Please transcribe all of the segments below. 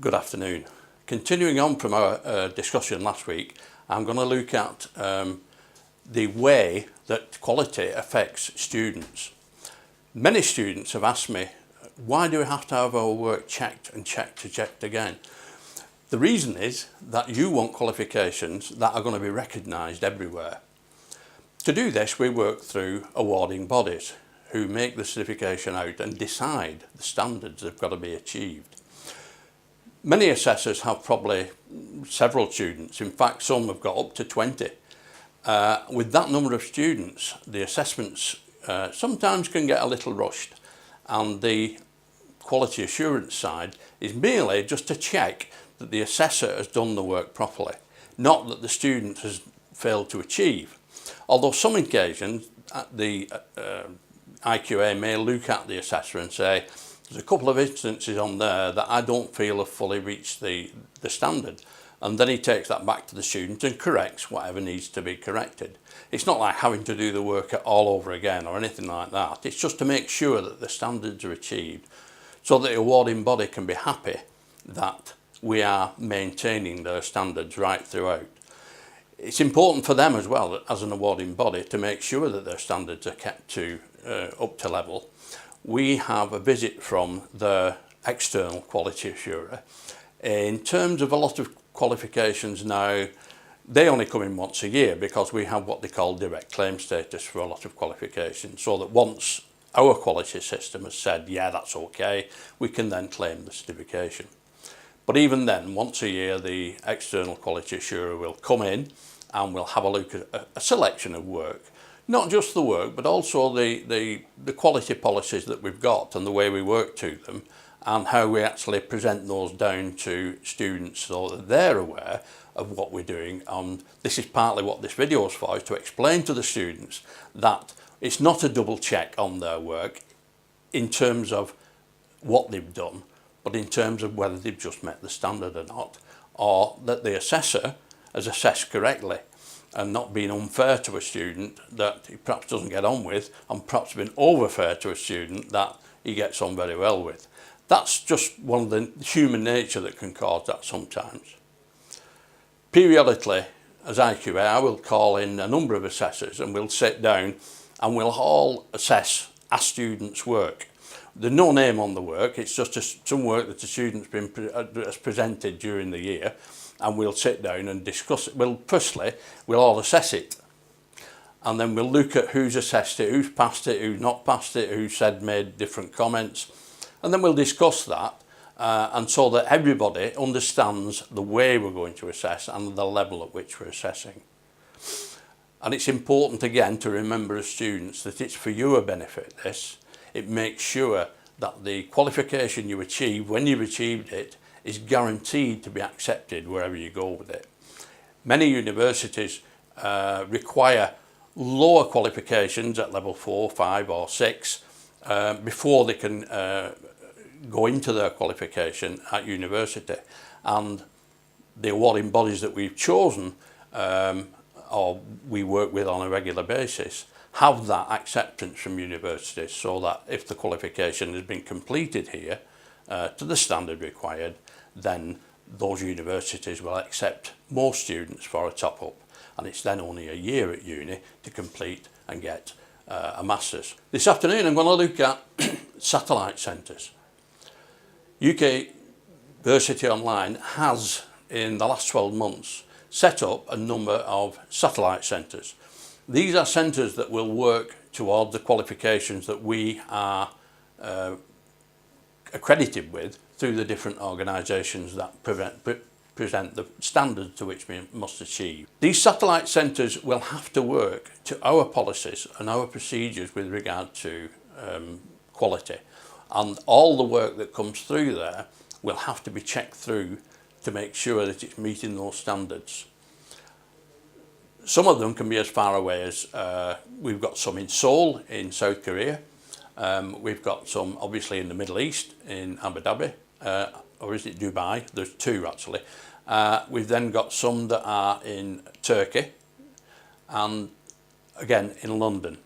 Good afternoon. Continuing on from our discussion last week, I'm going to look at the way that quality affects students. Many students have asked me, why do we have to have our work checked and checked again? The reason is that you want qualifications that are going to be recognised everywhere. To do this, we work through awarding bodies who make the certification out and decide the standards that have got to be achieved. Many assessors have probably several students. In fact, some have got up to 20. With that number of students, the assessments sometimes can get a little rushed, and the quality assurance side is merely just to check that the assessor has done the work properly, not that the student has failed to achieve. Although some occasions the IQA may look at the assessor and say, there's a couple of instances on there that I don't feel have fully reached the standard, and then he takes that back to the student and corrects whatever needs to be corrected. It's not like having to do the work all over again or anything like that. It's just to make sure that the standards are achieved so that the awarding body can be happy that we are maintaining those standards right throughout. It's important for them as well, as an awarding body, to make sure that their standards are kept to up to level. We have a visit from the external quality assurer. In terms of a lot of qualifications now, they only come in once a year because we have what they call direct claim status for a lot of qualifications, so that once our quality system has said, yeah, that's okay, we can then claim the certification. But even then, once a year, the external quality assurer will come in and we'll have a look at a selection of work. Not just the work, but also the quality policies that we've got and the way we work to them, and how we actually present those down to students so that they're aware of what we're doing. And this is partly what this video is for, is to explain to the students that it's not a double check on their work in terms of what they've done, but in terms of whether they've just met the standard or not, or that the assessor has assessed correctly and not being unfair to a student that he perhaps doesn't get on with, and perhaps been over fair to a student that he gets on very well with. That's just one of the human nature that can cause that sometimes. Periodically, as IQA, I will call in a number of assessors and we'll sit down and we'll all assess a student's work. There's no name on the work, it's just some work that the student's has presented during the year, and we'll sit down and discuss it. Well, firstly, we'll all assess it, and then we'll look at who's assessed it, who's passed it, who's not passed it, who made different comments, and then we'll discuss that, and so that everybody understands the way we're going to assess and the level at which we're assessing. And it's important again to remember as students that it's for your benefit, this. It makes sure that the qualification you achieve, when you've achieved it, is guaranteed to be accepted wherever you go with it. Many universities require lower qualifications at level 4, 5 or 6 before they can go into their qualification at university, and the awarding bodies that we've chosen or we work with on a regular basis have that acceptance from universities, so that if the qualification has been completed here to the standard required, then those universities will accept more students for a top-up, and it's then only a year at uni to complete and get a master's. This afternoon I'm going to look at satellite centres. UK Versity Online has, in the last 12 months, set up a number of satellite centres. These are centres that will work towards the qualifications that we are accredited with through the different organisations that present the standards to which we must achieve. These satellite centres will have to work to our policies and our procedures with regard to quality, and all the work that comes through there will have to be checked through to make sure that it's meeting those standards. Some of them can be as far away as, we've got some in Seoul in South Korea, we've got some obviously in the Middle East in Abu Dhabi, or is it Dubai? There's two actually. We've then got some that are in Turkey and again in London.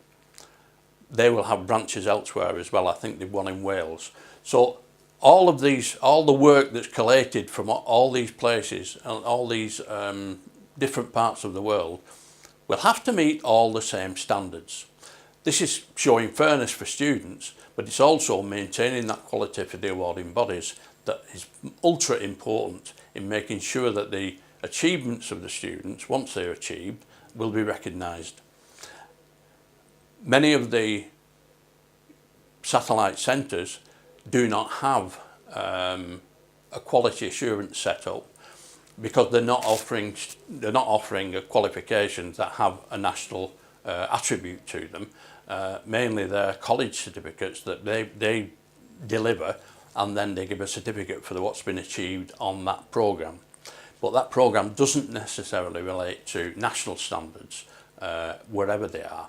They will have branches elsewhere as well. I think they've one in Wales. So all the work that's collated from all these places and all these different parts of the world will have to meet all the same standards. This is showing fairness for students, but it's also maintaining that quality for the awarding bodies that is ultra important in making sure that the achievements of the students, once they're achieved, will be recognised. Many of the satellite centres do not have a quality assurance set up because they're not offering qualifications that have a national attribute to them. Mainly they're college certificates that they deliver, and then they give a certificate for what's been achieved on that programme. But that programme doesn't necessarily relate to national standards wherever they are.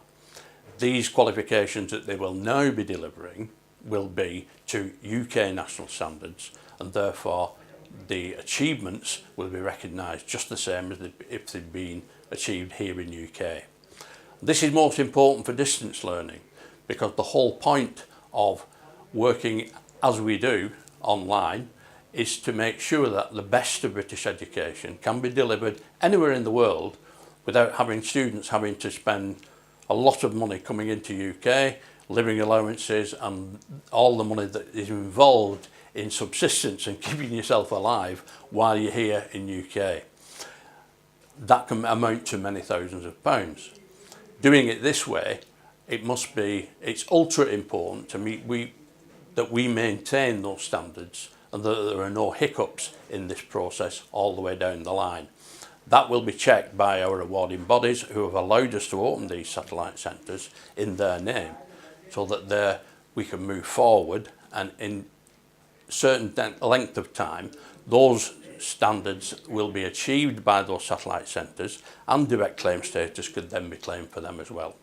These qualifications that they will now be delivering will be to UK national standards, and therefore the achievements will be recognised just the same as if they'd been achieved here in UK. This is most important for distance learning, because the whole point of working as we do online is to make sure that the best of British education can be delivered anywhere in the world without having students having to spend a lot of money coming into UK, living allowances and all the money that is involved in subsistence and keeping yourself alive while you're here in UK. That can amount to many thousands of pounds. Doing it this way, it's ultra important that we maintain those standards and that there are no hiccups in this process all the way down the line. That will be checked by our awarding bodies, who have allowed us to open these satellite centres in their name, so that we can move forward, and in certain length of time those standards will be achieved by those satellite centres, and direct claim status could then be claimed for them as well.